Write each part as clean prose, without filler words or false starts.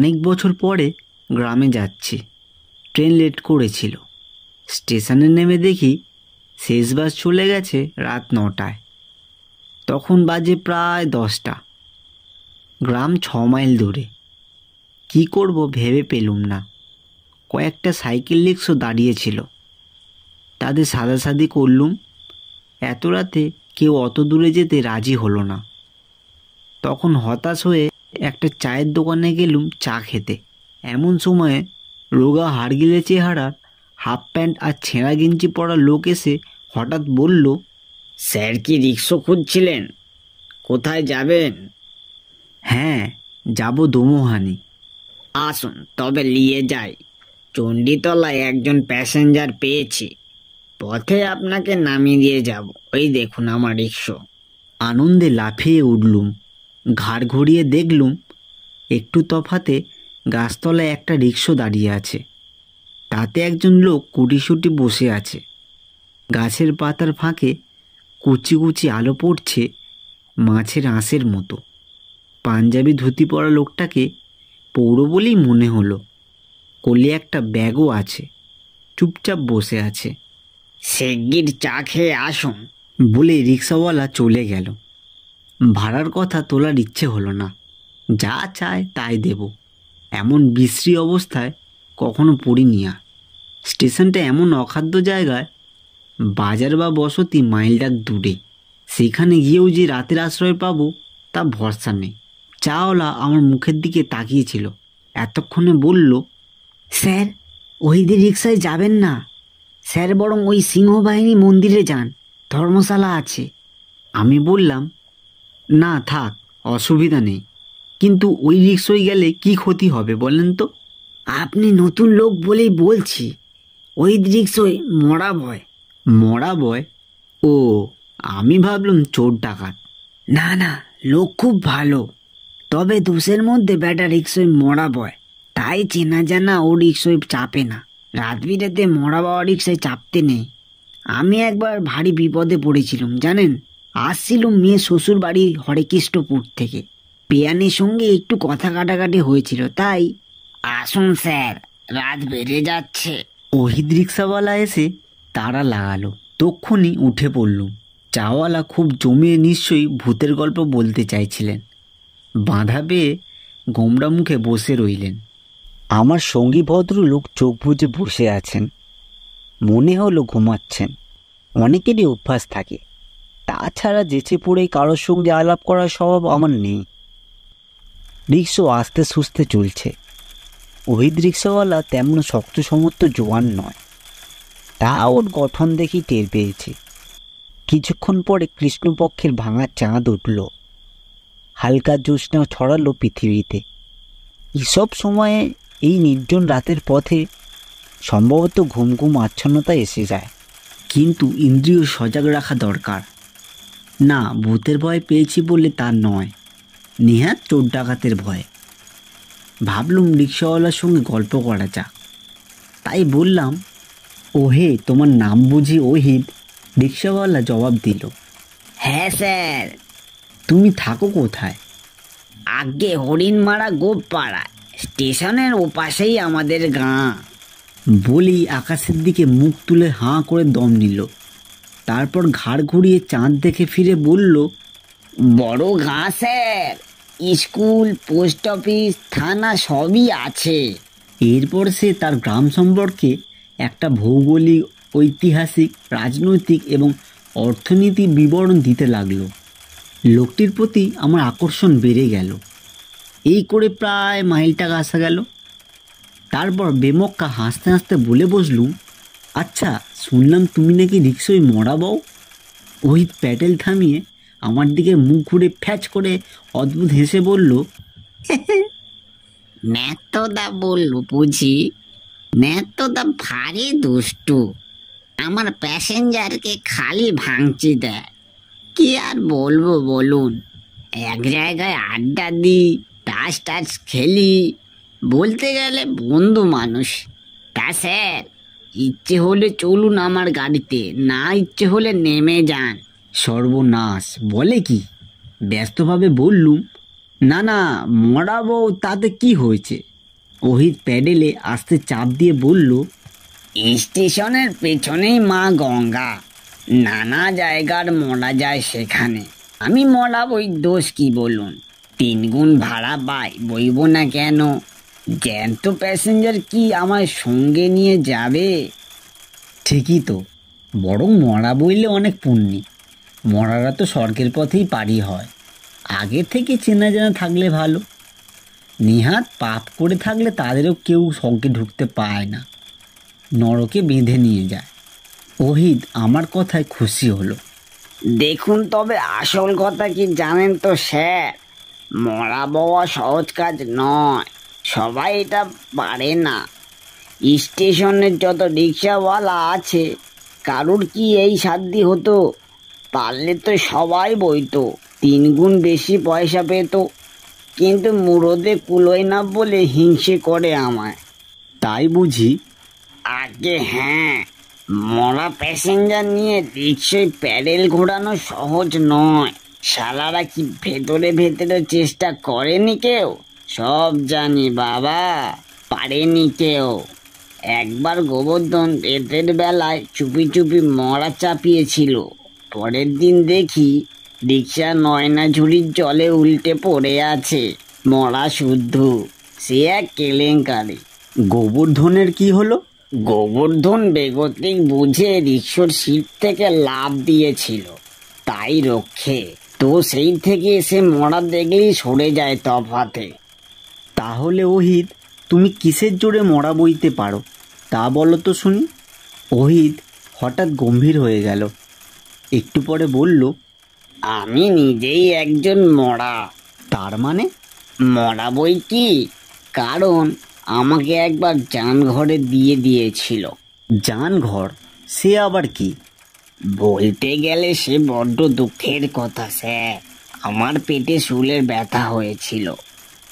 অনেক বছর পরে গ্রামে যাচ্ছি। ট্রেন লেট করেছিল। স্টেশনে নেমে দেখি শেষ বাস চলে গেছে রাত 9টায়। তখন বাজে প্রায় 10টা। গ্রাম 6 মাইল দূরে। কি করব ভেবে পেলুম না। কয়েকটা সাইকেল রিক্সা দাঁড়িয়েছিল, তাদের সাদাসাদি করলুম। এত রাতে কেউ অত দূরে যেতে রাজি হলো না। তখন হতাশ হয়ে একটা চায়ের দোকানে গেলুম চা খেতে। এমন সময়ে রোগা হাড়গিলে চেহারার, হাফ প্যান্ট আর ছেঁড়া গেঞ্জি পরা লোক এসে হঠাৎ বলল, স্যার কি রিক্সা খুঁজছিলেন? কোথায় যাবেন? হ্যাঁ, যাব দোমোহানি। আসুন তবে নিয়ে যাই। চণ্ডীতলায় একজন প্যাসেঞ্জার পেয়েছি, পথে আপনাকে নামিয়ে দিয়ে যাব। ওই দেখুন আমার রিক্সা। আনন্দে লাফিয়ে উঠলুম। ঘাড় ঘুরিয়ে দেখলুম একটু তফাতে গাছতলায় একটা রিক্সা দাঁড়িয়ে আছে। তাতে একজন লোক কুটিসুটি বসে আছে। গাছের পাতার ফাঁকে কুচি কুচি আলো পড়ছে মাছের আঁশের মতো। পাঞ্জাবি ধুতি পরা লোকটাকে পৌর বলেই মনে হলো। কোলে একটা ব্যাগও আছে। চুপচাপ বসে আছে। শিগগির চা খেয়ে আসুন বলে রিক্সাওয়ালা চলে গেল। ভাড়ার কথা তোলার ইচ্ছে হলো না। যা চায় তাই দেব, এমন বিশ্রী অবস্থায় কখনো পড়িনি আর। স্টেশনটা এমন অখাদ্য জায়গায়, বাজার বা বসতি মাইলডাক দূরে। সেখানে গিয়েও যে রাতের আশ্রয় পাবো তা ভরসা নেই। চাওয়ালা আমার মুখের দিকে তাকিয়েছিল। এতক্ষণে বলল, স্যার ওইদের রিক্সায় যাবেন না স্যার, বরং ওই সিংহবাহিনী মন্দিরে যান, ধর্মশালা আছে। আমি বললাম, না থাক, অসুবিধা নেই, কিন্তু ওই রিক্সায় গেলে কি ক্ষতি হবে বলেন তো? আপনি নতুন লোক বলেই বলছি, ওই রিক্সায় মরা ভয়। মরা ভয়? ও, আমি ভাবলাম চোর ডাকাত। না না, লোক খুব ভালো, তবে দোষের মধ্যে বেটা রিক্সায় মরা ভয়, তাই চেনা জানা ও রিক্সায় চাপে না। রাত বিরাতে মরা বাবা রিক্সায় চাপতে নেই। আমি একবার ভারী বিপদে পড়েছিলাম জানেন। আসছিলাম মেয়ে শ্বশুর বাড়ি হরেকৃষ্ণপুর থেকে। পেয়ানির সঙ্গে একটু কথা কাটাকাটি হয়েছিল, তাই। আসুন স্যার, রাত বেড়ে যাচ্ছে। ওহিদ রিক্সাওয়ালা এসে তাড়া লাগালো। তক্ষুনি উঠে পড়লুম। চাওয়ালা খুব জমিয়ে নিশ্চয়ই ভূতের গল্প বলতে চাইছিলেন। বাঁধা পেয়ে গোমড়া মুখে বসে রইলেন। আমার সঙ্গী ভদ্রলোক চোখ বুজে বসে আছেন। মনে হলো ঘুমাচ্ছেন। অনেকেরই অভ্যাস থাকে। তাছাড়া যেচে পড়েই কারোর সঙ্গে আলাপ করার স্বভাব আমার নেই। রিক্সা আস্তে সুস্তে চলছে। ওহিদ রিক্সাওয়ালা তেমন শক্ত সমর্থ জোয়ান নয়, তা ওর গঠন দেখি টের পেয়েছে। কিছুক্ষণ পরে কৃষ্ণপক্ষের ভাঙা চাঁদ উঠল। হালকা জ্যোৎস্না ছড়ালো পৃথিবীতে। এসব সময়ে এই নির্জন রাতের পথে সম্ভবত ঘুম ঘুম আচ্ছন্নতা এসে যায়, কিন্তু ইন্দ্রিয় সজাগ রাখা দরকার। না, ভূতের ভয় পেয়েছি বলে তা নয়, নেহাত চোর ডাকাতের ভয়। ভাবলুম রিক্সাওয়ালার সঙ্গে গল্প করা যাক, তাই বললাম, ওহে তোমার নাম বুঝি ওহিদ? রিক্সাওয়ালা জবাব দিল, হ্যাঁ স্যার। তুমি থাকো কোথায়? আগে হরিণমারা গোপাড়া, স্টেশনের ওপাশেই আমাদের গাঁ। বলি আকাশের দিকে মুখ তুলে হাঁ করে দম নিল। তারপর ঘাড় ঘুরিয়ে চাঁদ দেখে ফিরে বলল, বড় গাঁ স্যার, স্কুল, পোস্ট অফিস, থানা সবই আছে। এরপর সে তার গ্রাম সম্পর্কে একটা ভৌগোলিক, ঐতিহাসিক, রাজনৈতিক এবং অর্থনীতির বিবরণ দিতে লাগলো। লোকটির প্রতি আমার আকর্ষণ বেড়ে গেল। এই করে প্রায় মাইলটাক আসা গেল। তারপর বেমক্কা হাসতে হাসতে বলে বসলুম, আচ্ছা শুনলাম তুমি নাকি রিক্সায় মরা বউ? ওহিদ প্যাডেল থামিয়ে আমার দিকে মুখ ঘুরে ফ্যাচ করে অদ্ভুত হেসে বলল, নেতদা বলল বুঝি? নেতদা ভারী দুষ্টু। আমার প্যাসেঞ্জারকে খালি ভাঙচি দেয়। কি আর বলবো বলুন, এক জায়গায় আড্ডা দিই, তাস টাস খেলি, বলতে গেলে বন্ধু মানুষ। তা স্যার, ইচ্ছে হলে চলুন আমার গাড়িতে, না ইচ্ছে হলে নেমে যান। সর্বনাশ, বলে কি? ব্যস্তভাবে বললুম, না না, মরা বউ তাতে কি হয়েছে, ওহিদ প্যাডেলে আস্তে চাপ দিয়ে বলল, স্টেশনের পেছনেই মা গঙ্গা, নানা জায়গার মরা যায় সেখানে। আমি মরা বই, দোষ কি বলুন? 3 গুণ ভাড়া বইব না কেন? জ্যান্ত প্যাসেঞ্জার কি আমার সঙ্গে নিয়ে যাবে? ঠিকই তো, বরং মরা বইলে অনেক পুণ্যি। মরারা তো স্বর্গের পথেই পারি হয়। আগে থেকে চেনা জানা থাকলে ভালো। নিহাত পাপ করে থাকলে তাদেরও কেউ স্বর্গে ঢুকতে পায় না, নরকে বেঁধে নিয়ে যায়। ওহিদ আমার কথায় খুশি হলো। দেখুন, তবে আসল কথা কি জানেন তো স্যার? মরা বওয়া সহজ কাজ নয়, সবাই এটা পারে না। স্টেশনের যত রিক্সাওয়ালা আছে, কারুর কি এই সাধ্য হতো? পারলে তো সবাই বইতো, 3 গুণ বেশি পয়সা পেত। কিন্তু মুরদে কুলোয় না বলে হিংসে করে আমায়। তাই বুঝি? আগে হ্যাঁ, মরা প্যাসেঞ্জার নিয়ে রিক্সায় প্যাডেল ঘোরানো সহজ নয়। শালারা কি ভেতরে ভেতরে চেষ্টা করেনি কেউ? সব জানি বাবা, পারেনি কেউ। একবার গোবর্ধন রাতের বেলায় চুপি চুপি মরা চাপিয়েছিল। পরের দিন দেখি রিক্সা নয়না ঝুড়ির জলে উল্টে পড়ে আছে, মরা শুদ্ধ। সে এক কেলেঙ্কারি। গোবর্ধনের কি হলো? গোবর্ধন বেগতিক বুঝে রিক্সার সিট থেকে লাফ দিয়েছিল, তাই রক্ষে। তো সেই থেকে এসে মরা দেখলেই সরে যায় তফাতে। তাহলে ওহিদ, তুমি কিসের জোরে মরা বইতে পারো তা বলো তো শুনি। ওহিদ হঠাৎ গম্ভীর হয়ে গেল। একটু পরে বলল, আমি নিজেই একজন মরা। তার মানে? মরা বই কি, কারণ আমাকে একবার জানঘরে দিয়ে দিয়েছিল। জানঘর? সে আবার কি? বলতে গেলে সে বড্ড দুঃখের কথা স্যার। আমার পেটে শুলের ব্যথা হয়েছিল,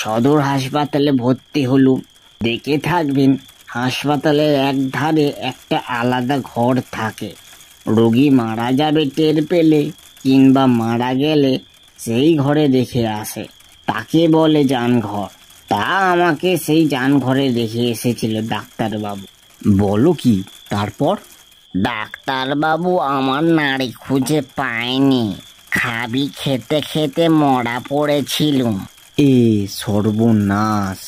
সদর হাসপাতালে ভর্তি হলুম। দেখে থাকবেন, হাসপাতালের এক ধারে একটা আলাদা ঘর থাকে। রোগী মারা যাবে টের পেলে কিংবা মারা গেলে সেই ঘরে রেখে আসে, তাকে বলে জানঘর। তা আমাকে সেই জানঘরে রেখে এসেছিল ডাক্তারবাবু। বলো কি? তারপর? ডাক্তারবাবু আমার নাড়ি খুঁজে পায়নি, খাবি খেতে খেতে মরা পড়েছিলুম। এ সর্বনাশ!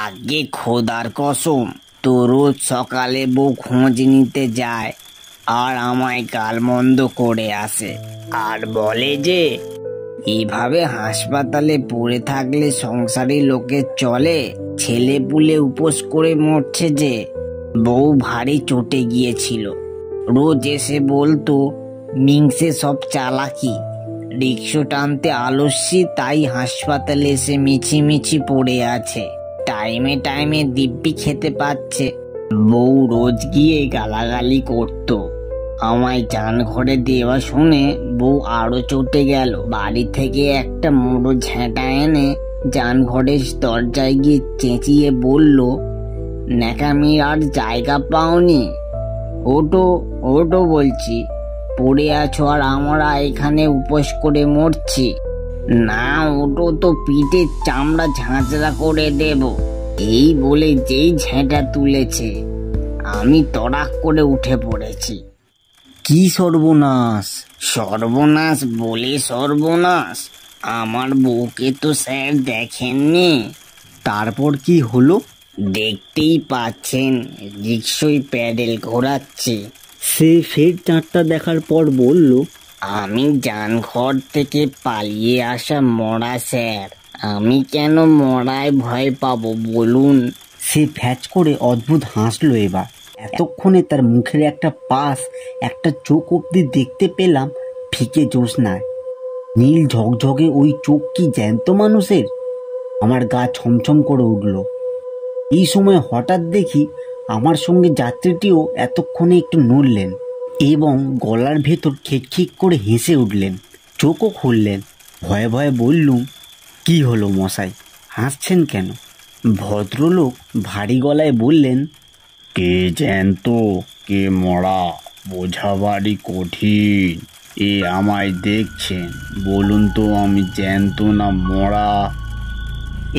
আগে খোদার কসম, তো রোজ সকালে বউ খোঁজ নিতে যায় আর আমায় গালমন্দ করে আসে, আর বলে যে এইভাবে হাসপাতালে পড়ে থাকলে সংসারী লোকে চলে, ছেলে পুলে উপোস করে মরছে যে। বউ ভারী চটে গিয়েছিল, রোজ এসে বলতো মিংসে সব চালাকি, রিক্সা টানতে আলস্যি, তাই হাসপাতালে এসে মিছিমিছি পড়ে আছে। টাইমে টাইমে দিব্যি খেতে পাচ্ছে। বউ রোজ গিয়ে গালাগালি করত। আমায় জান ঘরে দেওয়া শুনে বউ আরো চটে গেল। বাড়ি থেকে একটা মুড়ো ঝেঁটা এনে জান ঘরের দরজায় গিয়ে চেঁচিয়ে বলল, ন্যাকামি আর জায়গা পাওনি, ওটো ওটো বলছি, পড়ে আছো আর আমরা এখানে উপোস করে মরছি। না ওটো তো পিঠের চামড়া ঝাঁঝরা করে দেব। এই বলে যেই ঝেঁটা তুলেছে, আমি তড়াক করে উঠে পড়েছি। কি সর্বনাশ! সর্বনাশ বলে সর্বনাশ, আমার বউকে তো স্যার দেখেননি। তারপর কি হলো? দেখতেই পাচ্ছেন, রিক্সায় প্যাডেল ঘোরাচ্ছে। সে ফের চাঁদটা দেখার পর বলল, আমি জানঘর থেকে পালিয়ে আসা মরা স্যার, আমি কেন মরায় ভয় পাবো বলুন? সে ফ্যাচ করে অদ্ভুত হাসলো। এবার এতক্ষণে তার মুখের একটা পাশ, একটা চোখ অব্দি দেখতে পেলাম ফিকে জ্যোৎস্নায়। নীল ঝকঝকে ওই চোখ কি জ্যান্ত মানুষের! আমার গা ছমছম করে উঠল। এই সময় হঠাৎ দেখি আমার সঙ্গে যাত্রীটিও এতক্ষণে একটু নড়লেন এবং গলার ভেতর খিকখিক করে হেসে উঠলেন, চোখও খুললেন। ভয়ে ভয়ে বললুম, কি হলো মশাই, হাসছেন কেন? ভদ্রলোক ভারী গলায় বললেন, কে জ্যান্ত কে মরা বোঝাবারই কঠিন। এ আমায় দেখছেন, বলুন তো আমি জ্যান্ত না মরা?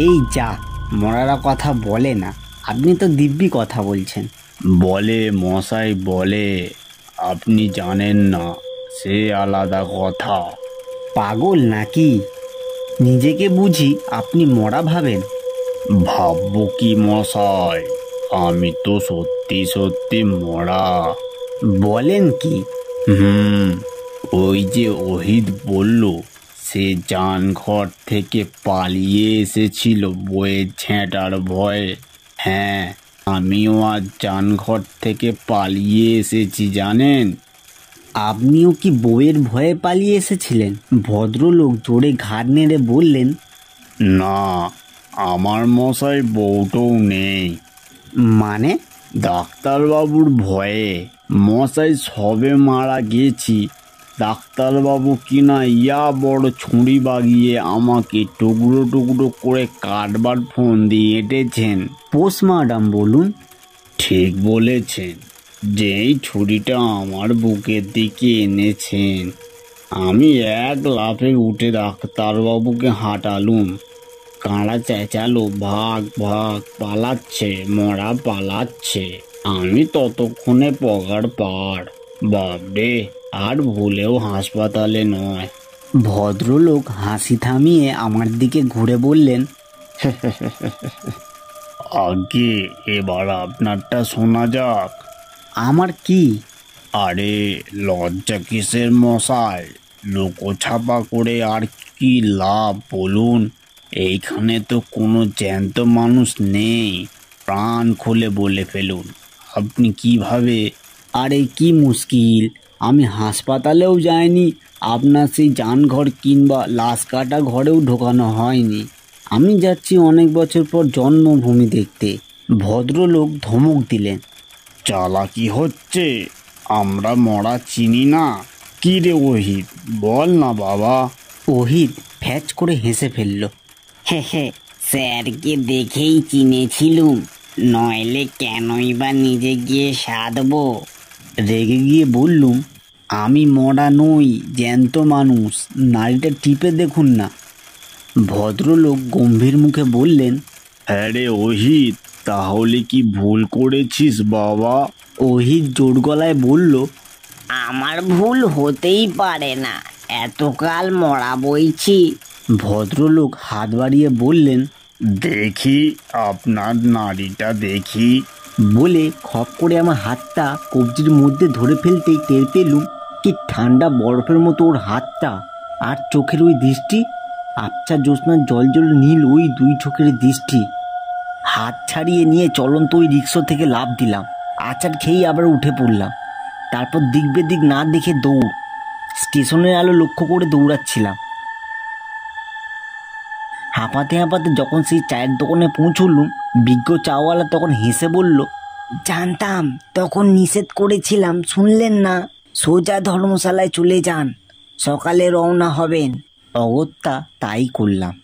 এই যা, মরারা কথা বলে না, আপনি তো দিব্যি কথা বলছেন। বলে মশাই বলে, আপনি জানেন না, সে আলাদা কথা। পাগল নাকি? নিজেকে বুঝি আপনি মরা ভাবেন? ভাববো কি মশাই, আমি তো সত্যি সত্যি মরা। বলেন কি? ওই যে ওহিদ বলল, সে জানঘর থেকে পালিয়ে এসেছিল বইয়ের ঝেঁটার ভয়ে। হ্যাঁ, আমিও আজ জানঘর থেকে পালিয়ে এসেছি জানেন। আপনিও কি বউয়ের ভয়ে পালিয়ে এসেছিলেন? ভদ্রলোক জোরে ঘাড় নেড়ে বললেন। না, আমার মশাই বউটাও নেই। মানে? ডাক্তারবাবুর ভয়ে মশাই সবে মারা গেছি। ডাক্তারবাবু কিনা ইয়া বড় ছুরি বাগিয়ে আমাকে টুকরো টুকরো করে কাটবার ফোন দিয়ে এঁটেছেন। পোস্টমর্টম বলুন। ঠিক বলেছেন, যেই ছুরিটা আমার বুকের দিকে এনেছেন, আমি এক লাফে উঠে ডাক্তারবাবুকে হাঁটালুম। কাঁড়া চেঁচালো, ভাগ ভাগ, পালাচ্ছে, মরা পালাচ্ছে। আমি ততক্ষণে পগার পাড়। বাপরে, আর ভুলেও হাসপাতালে নয়। ভদ্রলোক হাসি থামিয়ে আমার দিকে ঘুরে বললেন, আগে এবার আপনারটা শোনা যাক। আমার কি? আরে লজ্জা কিসের মশাই, লোকোছাপা করে আর কি লাভ বলুন? এইখানে তো কোনো জ্যান্ত মানুষ নেই, প্রাণ খুলে বলে ফেলুন, আপনি কিভাবে? আরে কি মুশকিল, আমি হাসপাতালেও যাইনি, আপনার সেই জানঘর কিংবা লাশ কাটা ঘরেও ঢোকানো হয়নি। আমি যাচ্ছি অনেক বছর পর জন্মভূমি দেখতে। ভদ্রলোক ধমক দিলেন। চালাকি হচ্ছে, আমরা মরা চিনি না। কি রে ওহিদ, বল না বাবা। ওহিদ ফ্যাচ করে হেসে ফেলল। হে হে, স্যারকে দেখেই চিনেছিলুম, নইলে কেনই বা নিজে গিয়ে সাধবো। রেগে গিয়ে বললুম, আমি মরা নই, জ্যান্ত মানুষ, নাড়িটা টিপে দেখুন না। ভদ্রলোক গম্ভীর মুখে বললেন, হ্যাঁ রে ওহিদ, তাহলে কি ভুল করেছিস বাবা? ওহিদ জোর গলায় বলল, আমার ভুল হতেই পারে না, এতকাল মরা বইছি। ভদ্রলোক হাত বাড়িয়ে বললেন, দেখি আপনার নাড়িটা দেখি। বলে খপ করে আমার হাতটা কবজির মধ্যে ধরে ফেলতেই টের পেলুম কি ঠান্ডা বরফের মতো ওর হাতটা, আর চোখের ওই দৃষ্টি, আবছা জ্যোৎস্নার জল জল নীল ওই দুই চোখের দৃষ্টি। হাত ছাড়িয়ে নিয়ে চলন্ত ওই রিক্সা থেকে লাফ দিলাম, আচার খেয়েই আবার উঠে পড়লাম। তারপর দিক বেদিক না দেখে দৌড়, স্টেশনের আলো লক্ষ্য করে দৌড়াচ্ছিলাম। হাঁপাতে হাঁপাতে যখন সেই চায়ের দোকানে পৌঁছলুম, বিজ্ঞ চাওয়ালা তখন হেসে বলল, জানতাম, তখন নিষেধ করেছিলাম, শুনলেন না? সোজা ধর্মশালায় চলে যান, সকালে রওনা হবেন। অগত্যা তাই করলাম।